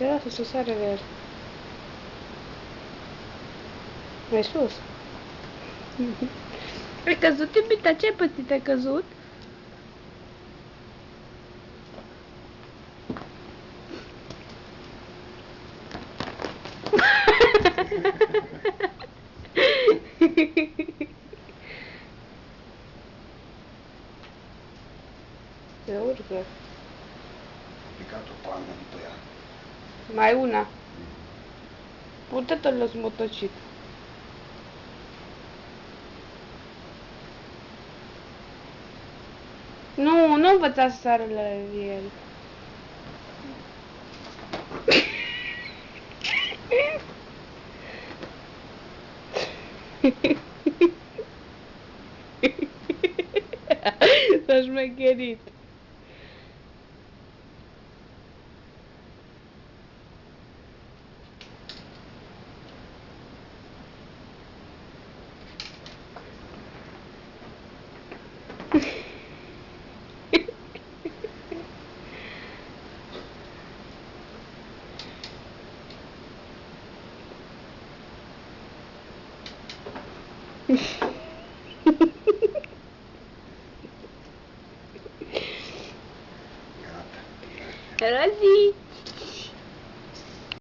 Te lasă să sară de el. Mai sus. Ai căzut, iubita? Ce ai pățit? Ai căzut? Se urcă. A picat o palmă după ea. Mai una. Purtă-te los motocit. Nu învăța să sară la el. S-a șmecherit. Gata. Rozi!